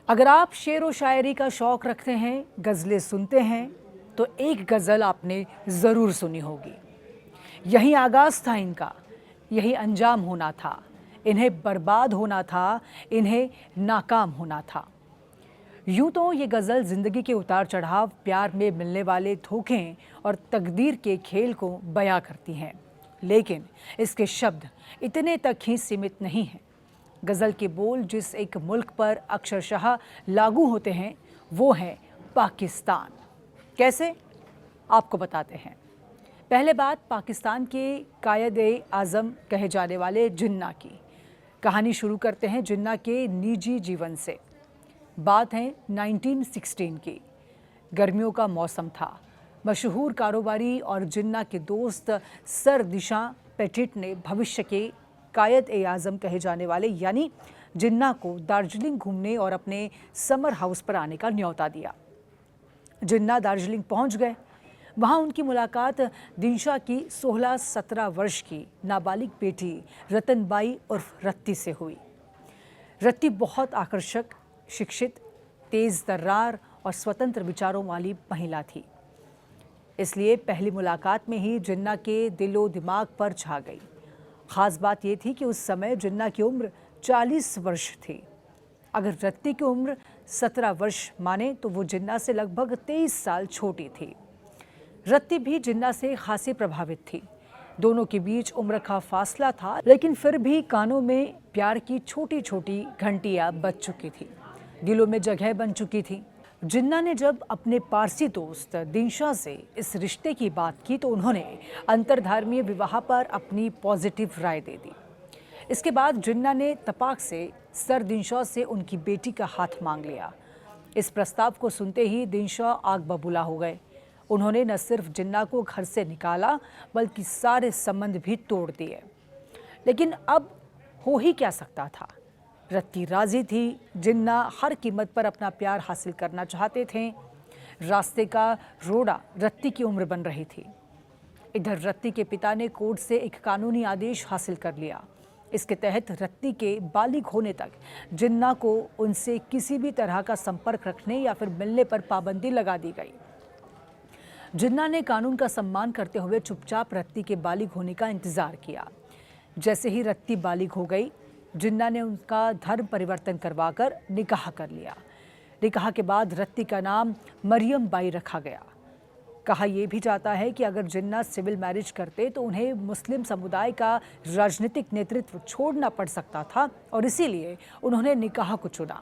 अगर आप शेर व शायरी का शौक रखते हैं, गज़लें सुनते हैं, तो एक गज़ल आपने ज़रूर सुनी होगी। यही आगाज़ था इनका, यही अंजाम होना था। इन्हें बर्बाद होना था, इन्हें नाकाम होना था। यूं तो ये गज़ल ज़िंदगी के उतार चढ़ाव, प्यार में मिलने वाले धोखे और तकदीर के खेल को बयां करती हैं, लेकिन इसके शब्द इतने तक ही सीमित नहीं हैं। गज़ल के बोल जिस एक मुल्क पर अक्षरशः लागू होते हैं, वो है पाकिस्तान। कैसे? आपको बताते हैं। पहले बात पाकिस्तान के कायद आज़म कहे जाने वाले जिन्ना की। कहानी शुरू करते हैं जिन्ना के निजी जीवन से। बात है 1916 की। गर्मियों का मौसम था। मशहूर कारोबारी और जिन्ना के दोस्त सर दिशा पेटिट ने भविष्य के कायद आज़म कहे जाने वाले यानी जिन्ना को दार्जिलिंग घूमने और अपने समर हाउस पर आने का न्योता दिया। जिन्ना दार्जिलिंग पहुंच गए। वहां उनकी मुलाकात दिनशा की 16-17 वर्ष की नाबालिग बेटी रतनबाई उर्फ रत्ती से हुई। रत्ती बहुत आकर्षक, शिक्षित, तेज तर्रार और स्वतंत्र विचारों वाली महिला थी। इसलिए पहली मुलाकात में ही जिन्ना के दिलो दिमाग पर छा गई। खास बात यह थी कि उस समय जिन्ना की उम्र 40 वर्ष थी। अगर रत्ती की उम्र 17 वर्ष माने तो वो जिन्ना से लगभग 23 साल छोटी थी। रत्ती भी जिन्ना से खासी प्रभावित थी। दोनों के बीच उम्र का फासला था, लेकिन फिर भी कानों में प्यार की छोटी छोटी घंटियां बज चुकी थी, दिलों में जगह बन चुकी थी। जिन्ना ने जब अपने पारसी दोस्त दिनशा से इस रिश्ते की बात की तो उन्होंने अंतरधर्मीय विवाह पर अपनी पॉजिटिव राय दे दी। इसके बाद जिन्ना ने तपाक से सर दिनशा से उनकी बेटी का हाथ मांग लिया। इस प्रस्ताव को सुनते ही दिनशा आग बबूला हो गए। उन्होंने न सिर्फ जिन्ना को घर से निकाला बल्कि सारे संबंध भी तोड़ दिए। लेकिन अब हो ही क्या सकता था। रत्ती राजी थी। जिन्ना हर कीमत पर अपना प्यार हासिल करना चाहते थे। रास्ते का रोड़ा रत्ती की उम्र बन रही थी। इधर रत्ती के पिता ने कोर्ट से एक कानूनी आदेश हासिल कर लिया। इसके तहत रत्ती के बालिग होने तक जिन्ना को उनसे किसी भी तरह का संपर्क रखने या फिर मिलने पर पाबंदी लगा दी गई। जिन्ना ने कानून का सम्मान करते हुए चुपचाप रत्ती के बालिग होने का इंतजार किया। जैसे ही रत्ती बालिग हो गई, जिन्ना ने उनका धर्म परिवर्तन करवाकर निकाह कर लिया। निकाह के बाद रत्ती का नाम मरियम बाई रखा गया। कहा यह भी जाता है कि अगर जिन्ना सिविल मैरिज करते तो उन्हें मुस्लिम समुदाय का राजनीतिक नेतृत्व छोड़ना पड़ सकता था और इसीलिए उन्होंने निकाह को चुना।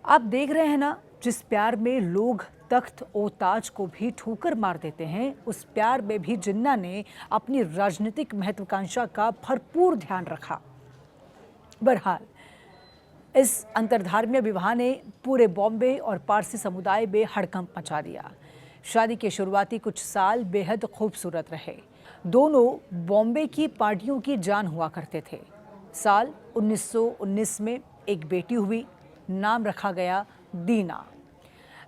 आप देख रहे हैं ना, जिस प्यार में लोग तख्त और ताज को भी ठोकर मार देते हैं, उस प्यार में भी जिन्ना ने अपनी राजनीतिक महत्वाकांक्षा का भरपूर ध्यान रखा। बहरहाल इस अंतरधर्मीय विवाह ने पूरे बॉम्बे और पारसी समुदाय में हड़कंप मचा दिया। शादी के शुरुआती कुछ साल बेहद खूबसूरत रहे। दोनों बॉम्बे की पार्टियों की जान हुआ करते थे। साल 1919 में एक बेटी हुई। नाम रखा गया दीना।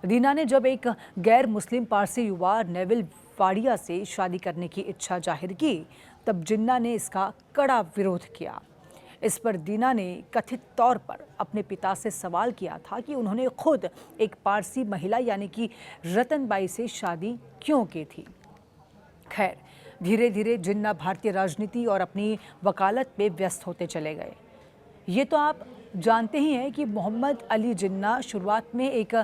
दीना ने जब एक गैर मुस्लिम पारसी युवा नेविल वाडिया से शादी करने की इच्छा जाहिर की, तब जिन्ना ने इसका कड़ा विरोध किया। इस पर दीना ने कथित तौर पर अपने पिता से सवाल किया था कि उन्होंने खुद एक पारसी महिला यानी कि रतनबाई से शादी क्यों की थी। खैर, धीरे धीरे जिन्ना भारतीय राजनीति और अपनी वकालत में व्यस्त होते चले गए। ये तो आप जानते ही हैं कि मोहम्मद अली जिन्ना शुरुआत में एक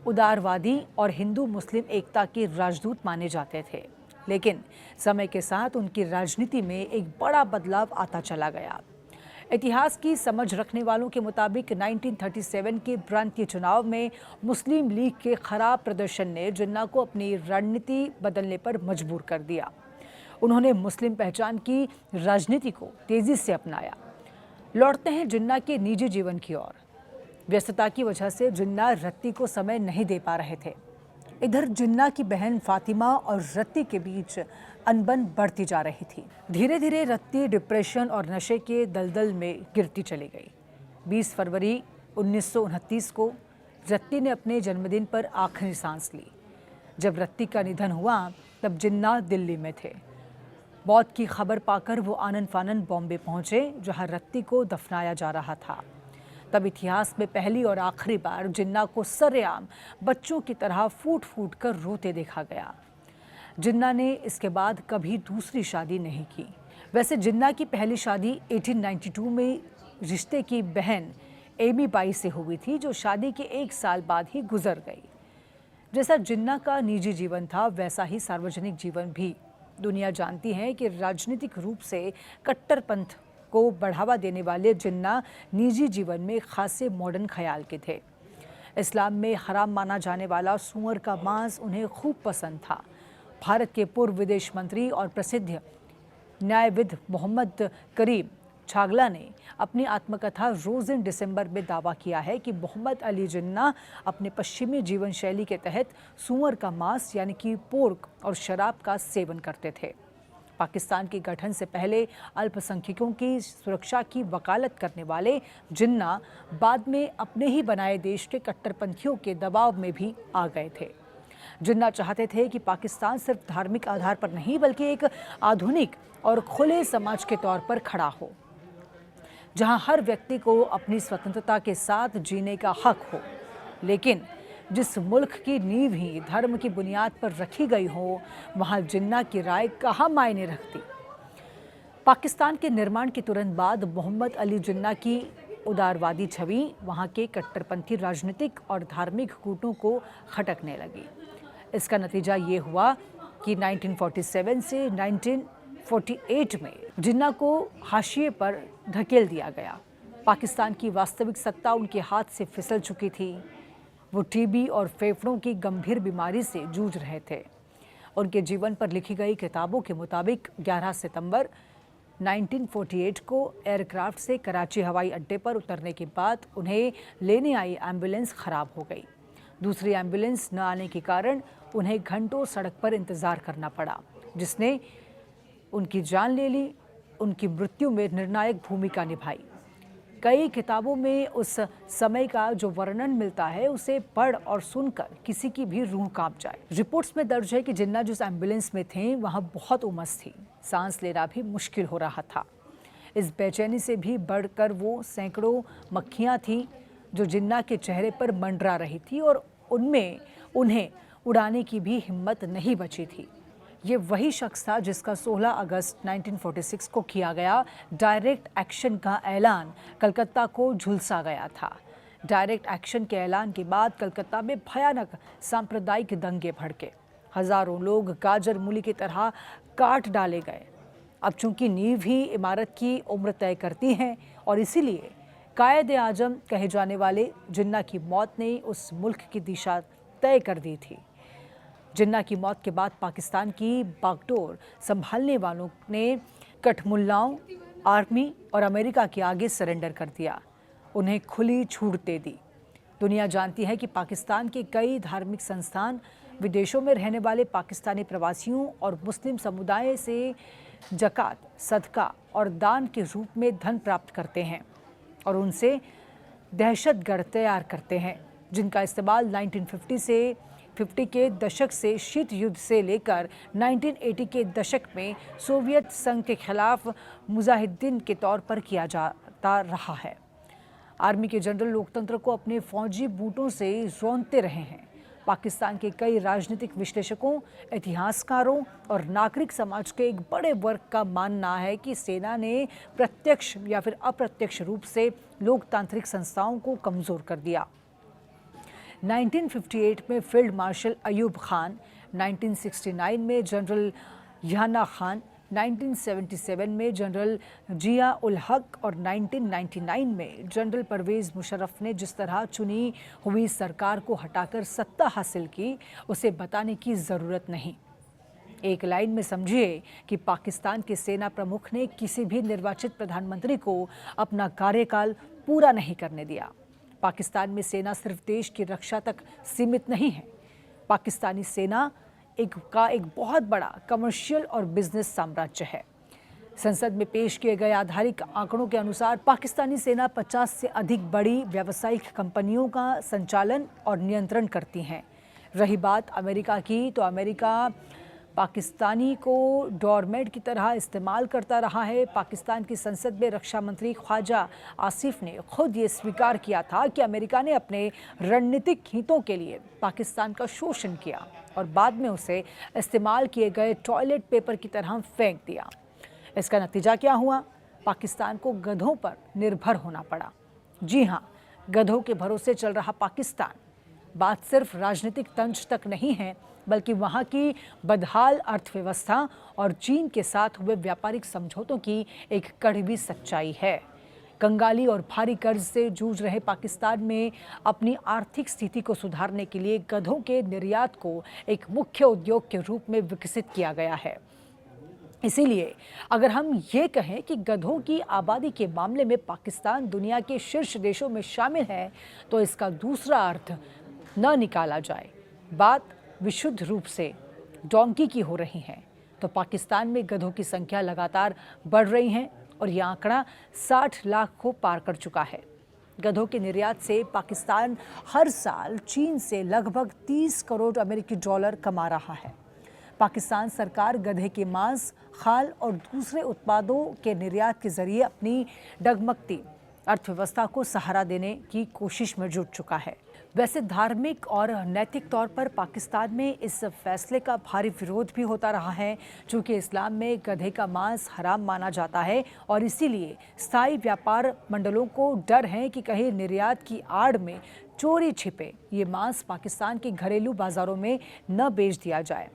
उदारवादी और हिंदू मुस्लिम एकता के राजदूत माने जाते थे, लेकिन समय के साथ उनकी राजनीति में एक बड़ा बदलाव आता चला गया। इतिहास की समझ रखने वालों के मुताबिक 1937 के प्रांतीय चुनाव में मुस्लिम लीग के खराब प्रदर्शन ने जिन्ना को अपनी रणनीति बदलने पर मजबूर कर दिया। उन्होंने मुस्लिम पहचान की राजनीति को तेजी से अपनाया। लौटते हैं जिन्ना के निजी जीवन की ओर। व्यस्तता की वजह से जिन्ना रत्ती को समय नहीं दे पा रहे थे। इधर जिन्ना की बहन फातिमा और रत्ती के बीच अनबन बढ़ती जा रही थी। धीरे धीरे रत्ती डिप्रेशन और नशे के दलदल में गिरती चली गई। 20 फरवरी 1929 को रत्ती ने अपने जन्मदिन पर आखिरी सांस ली। जब रत्ती का निधन हुआ तब जिन्ना दिल्ली में थे। मौत की खबर पाकर वो आनन फानन बॉम्बे पहुंचे, जहां रत्ती को दफनाया जा रहा था। तब इतिहास में पहली और आखिरी बार जिन्ना को सरेआम बच्चों की तरह फूट फूट कर रोते देखा गया। जिन्ना ने इसके बाद कभी दूसरी शादी नहीं की। वैसे जिन्ना की पहली शादी 1892 में रिश्ते की बहन एमी बाई से हुई थी, जो शादी के 1 साल बाद ही गुजर गई। जैसा जिन्ना का निजी जीवन था, वैसा ही सार्वजनिक जीवन भी। दुनिया जानती है कि राजनीतिक रूप से कट्टरपंथ को बढ़ावा देने वाले जिन्ना निजी जीवन में खासे मॉडर्न ख्याल के थे। इस्लाम में हराम माना जाने वाला सूअर का मांस उन्हें खूब पसंद था। भारत के पूर्व विदेश मंत्री और प्रसिद्ध न्यायविद मोहम्मद करीम छागला ने अपनी आत्मकथा रोज़ इन दिसंबर में दावा किया है कि मोहम्मद अली जिन्ना अपने पश्चिमी जीवन शैली के तहत सूअर का मांस यानी कि पोर्क और शराब का सेवन करते थे। पाकिस्तान के गठन से पहले अल्पसंख्यकों की सुरक्षा की वकालत करने वाले जिन्ना बाद में अपने ही बनाए देश के कट्टरपंथियों के दबाव में भी आ गए थे। जिन्ना चाहते थे कि पाकिस्तान सिर्फ धार्मिक आधार पर नहीं बल्कि एक आधुनिक और खुले समाज के तौर पर खड़ा हो, जहां हर व्यक्ति को अपनी स्वतंत्रता के साथ जीने का हक हो, लेकिन जिस मुल्क की नींव ही धर्म की बुनियाद पर रखी गई हो, वहां जिन्ना की राय कहाँ मायने रखती। पाकिस्तान के निर्माण के तुरंत बाद मोहम्मद अली जिन्ना की उदारवादी छवि वहां के कट्टरपंथी राजनीतिक और धार्मिक गुटों को खटकने लगी। इसका नतीजा ये हुआ कि 1947 से 1948 में जिन्ना को हाशिए पर धकेल दिया गया। पाकिस्तान की वास्तविक सत्ता उनके हाथ से फिसल चुकी थी। वो टीबी और फेफड़ों की गंभीर बीमारी से जूझ रहे थे। उनके जीवन पर लिखी गई किताबों के मुताबिक 11 सितंबर 1948 को एयरक्राफ्ट से कराची हवाई अड्डे पर उतरने के बाद उन्हें लेने आई एम्बुलेंस खराब हो गई। दूसरी एम्बुलेंस न आने के कारण उन्हें घंटों सड़क पर इंतजार करना पड़ा, जिसने उनकी जान ले ली। उनकी मृत्यु में निर्णायक भूमिका निभाई। कई किताबों में उस समय का जो वर्णन मिलता है, उसे पढ़ और सुनकर किसी की भी रूह कांप जाए। रिपोर्ट्स में दर्ज है कि जिन्ना जिस एम्बुलेंस में थे वहां बहुत उमस थी, सांस लेना भी मुश्किल हो रहा था। इस बेचैनी से भी बढ़कर वो सैकड़ों मक्खियां थीं जो जिन्ना के चेहरे पर मंडरा रही थी और उनमें उन्हें उड़ाने की भी हिम्मत नहीं बची थी। ये वही शख्स था जिसका 16 अगस्त 1946 को किया गया डायरेक्ट एक्शन का ऐलान कलकत्ता को झुलसा गया था। डायरेक्ट एक्शन के ऐलान के बाद कलकत्ता में भयानक सांप्रदायिक दंगे भड़के। हजारों लोग गाजर मूली की तरह काट डाले गए। अब चूंकि नींव ही इमारत की उम्र तय करती है और इसीलिए कायदे आजम कहे जाने वाले जिन्ना की मौत ने उस मुल्क की दिशा तय कर दी थी। जिन्ना की मौत के बाद पाकिस्तान की बागडोर संभालने वालों ने कठमुल्लाओं, आर्मी और अमेरिका के आगे सरेंडर कर दिया। उन्हें खुली छूट दे दी। दुनिया जानती है कि पाकिस्तान के कई धार्मिक संस्थान विदेशों में रहने वाले पाकिस्तानी प्रवासियों और मुस्लिम समुदाय से ज़कात, सदका और दान के रूप में धन प्राप्त करते हैं और उनसे दहशतगर्द तैयार करते हैं, जिनका इस्तेमाल 1950 के दशक से शीत युद्ध से लेकर 1980 के दशक में सोवियत संघ के खिलाफ मुजाहिदीन के तौर पर किया जाता रहा है। आर्मी के जनरल लोकतंत्र को अपने फौजी बूटों से रौंदते रहे हैं। पाकिस्तान के कई राजनीतिक विश्लेषकों, इतिहासकारों और नागरिक समाज के एक बड़े वर्ग का मानना है कि सेना ने प्रत्यक्ष या फिर अप्रत्यक्ष रूप से लोकतांत्रिक संस्थाओं को कमज़ोर कर दिया। 1958 में फील्ड मार्शल अयूब खान, 1969 में जनरल याना खान, 1977 में जनरल जिया उल हक और 1999 में जनरल परवेज़ मुशर्रफ ने जिस तरह चुनी हुई सरकार को हटाकर सत्ता हासिल की, उसे बताने की ज़रूरत नहीं। एक लाइन में समझिए कि पाकिस्तान के सेना प्रमुख ने किसी भी निर्वाचित प्रधानमंत्री को अपना कार्यकाल पूरा नहीं करने दिया। पाकिस्तान में सेना सिर्फ देश की रक्षा तक सीमित नहीं है। पाकिस्तानी सेना एक बहुत बड़ा कमर्शियल और बिजनेस साम्राज्य है। संसद में पेश किए गए आधारिक आंकड़ों के अनुसार पाकिस्तानी सेना 50 से अधिक बड़ी व्यावसायिक कंपनियों का संचालन और नियंत्रण करती हैं। रही बात अमेरिका की, तो अमेरिका पाकिस्तानी को डोरमेट की तरह इस्तेमाल करता रहा है। पाकिस्तान की संसद में रक्षा मंत्री ख्वाजा आसिफ ने खुद ये स्वीकार किया था कि अमेरिका ने अपने रणनीतिक हितों के लिए पाकिस्तान का शोषण किया और बाद में उसे इस्तेमाल किए गए टॉयलेट पेपर की तरह फेंक दिया। इसका नतीजा क्या हुआ? पाकिस्तान को गधों पर निर्भर होना पड़ा। जी हाँ, गधों के भरोसे चल रहा पाकिस्तान। बात सिर्फ राजनीतिक तंज तक नहीं है, बल्कि वहाँ की बदहाल अर्थव्यवस्था और चीन के साथ हुए व्यापारिक समझौतों की एक कड़वी सच्चाई है। कंगाली और भारी कर्ज से जूझ रहे पाकिस्तान में अपनी आर्थिक स्थिति को सुधारने के लिए गधों के निर्यात को एक मुख्य उद्योग के रूप में विकसित किया गया है। इसीलिए अगर हम ये कहें कि गधों की आबादी के मामले में पाकिस्तान दुनिया के शीर्ष देशों में शामिल है, तो इसका दूसरा अर्थ न निकाला जाए, बात विशुद्ध रूप से डोंकी की हो रही है, तो पाकिस्तान में गधों की संख्या लगातार बढ़ रही है और यह आंकड़ा 60 लाख को पार कर चुका है। गधों के निर्यात से पाकिस्तान हर साल चीन से लगभग 30 करोड़ अमेरिकी डॉलर कमा रहा है। पाकिस्तान सरकार गधे के मांस, खाल और दूसरे उत्पादों के निर्यात के जरिए अपनी डगमगती अर्थव्यवस्था को सहारा देने की कोशिश में जुट चुका है। वैसे धार्मिक और नैतिक तौर पर पाकिस्तान में इस फैसले का भारी विरोध भी होता रहा है, चूँकि इस्लाम में गधे का मांस हराम माना जाता है और इसीलिए स्थायी व्यापार मंडलों को डर है कि कहीं निर्यात की आड़ में चोरी छिपे ये मांस पाकिस्तान के घरेलू बाजारों में न बेच दिया जाए।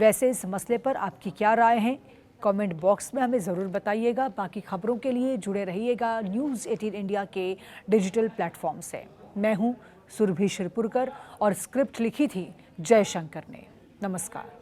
वैसे इस मसले पर आपकी क्या राय है? कमेंट बॉक्स में हमें ज़रूर बताइएगा। बाकी खबरों के लिए जुड़े रहिएगा न्यूज़ 18 इंडिया के डिजिटल प्लेटफॉर्म से। मैं हूं सुरभि शिरपुरकर और स्क्रिप्ट लिखी थी जयशंकर ने। नमस्कार।